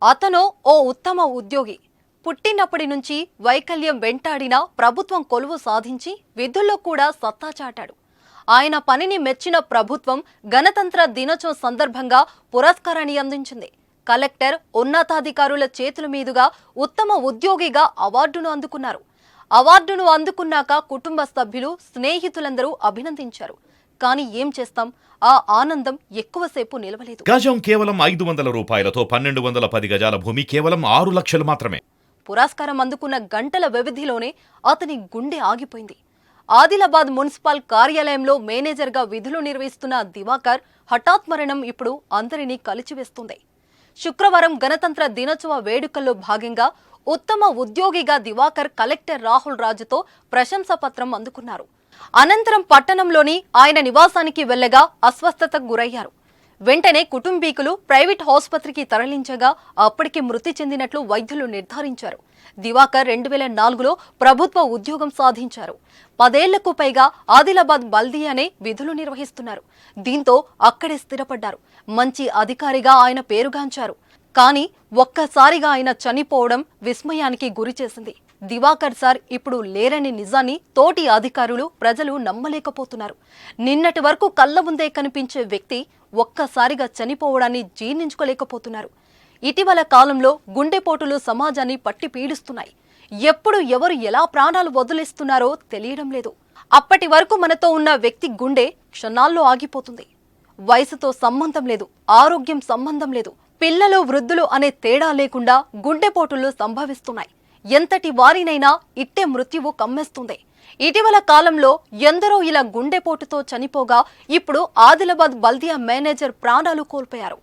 అతను ఓ ఉత్తమ ఉద్యోగి. పుట్టినప్పటి నుంచి వైకల్యం వెంటాడిన ప్రభుత్వం కొలువు సాధించి విధుల్లో కూడా సత్తా చాటాడు. ఆయన పనిని మెచ్చిన ప్రభుత్వం గణతంత్ర దినోత్సవం సందర్భంగా పురస్కారాన్ని అందించింది. కలెక్టర్ ఉన్నతాధికారుల చేతుల మీదుగా ఉత్తమ ఉద్యోగిగా అవార్డును అందుకున్నారు. అవార్డును అందుకున్నాక కుటుంబ సభ్యులు, స్నేహితులందరూ అభినందించారు. కానీ ఏం చేస్తాం, ఆ ఆనందం ఎక్కువసేపు నిలవలేదు. గజం కేవలం 500 రూపాయలతో 1210 గజాల భూమి కేవలం 6 లక్షలు మాత్రమే. పురస్కారం అందుకున్న గంటల వ్యవధిలోనే అతని గుండె ఆగిపోయింది. ఆదిలాబాద్ మున్సిపల్ కార్యాలయంలో మేనేజర్గా విధులు నిర్వహిస్తున్న దివాకర్ హఠాత్ మరణం ఇప్పుడు అందరినీ కలిచివేస్తుంది. శుక్రవారం గణతంత్ర దినోత్సవ వేడుకల్లో భాగంగా ఉత్తమ ఉద్యోగిగా దివాకర్ కలెక్టర్ రాహుల్ రాజుతో ప్రశంసా పత్రం అందుకున్నారు. అనంతరం పట్టణంలోని ఆయన నివాసానికి వెళ్లగా అస్వస్థతకు గురయ్యారు. వెంటనే కుటుంబీకులు ప్రైవేట్ ఆసుపత్రికి తరలించగా అప్పటికి మృతి చెందినట్లు వైద్యులు నిర్ధారించారు. దివాకర్ 2004లో ప్రభుత్వ ఉద్యోగం సాధించారు. 10 ఏళ్లకు పైగా ఆదిలాబాద్ బల్దియానే విధులు నిర్వహిస్తున్నారు. దీంతో అక్కడే స్థిరపడ్డారు. మంచి అధికారిగా ఆయన పేరుగాంచారు. కానీ ఒక్కసారిగా ఆయన చనిపోవడం విస్మయానికి గురిచేసింది. దివాకర్ సార్ ఇప్పుడు లేరని నిజాన్ని తోటి అధికారులు, ప్రజలు నమ్మలేకపోతున్నారు. నిన్నటి వరకు కళ్ల ముందే కనిపించే వ్యక్తి ఒక్కసారిగా చనిపోవడాన్ని జీర్ణించుకోలేకపోతున్నారు. ఇటీవల కాలంలో గుండెపోటులు సమాజాన్ని పట్టి పీడిస్తున్నాయి. ఎప్పుడు ఎవరు ఎలా ప్రాణాలు వదిలేస్తున్నారో తెలియడం లేదు. అప్పటి వరకు మనతో ఉన్న వ్యక్తి గుండె క్షణాల్లో ఆగిపోతుంది. వయసుతో సంబంధం లేదు, ఆరోగ్యం సంబంధం లేదు, పిల్లలు వృద్ధులు అనే తేడా లేకుండా గుండెపోటులు సంభవిస్తున్నాయి. ఎంతటి వారినైనా ఇట్టే మృత్యువు కమ్మేస్తుంది. ఇటీవల కాలంలో ఎందరో ఇలా గుండెపోటుతో చనిపోగా ఇప్పుడు ఆదిలాబాద్ బల్దియా మేనేజర్ ప్రాణాలు కోల్పోయారు.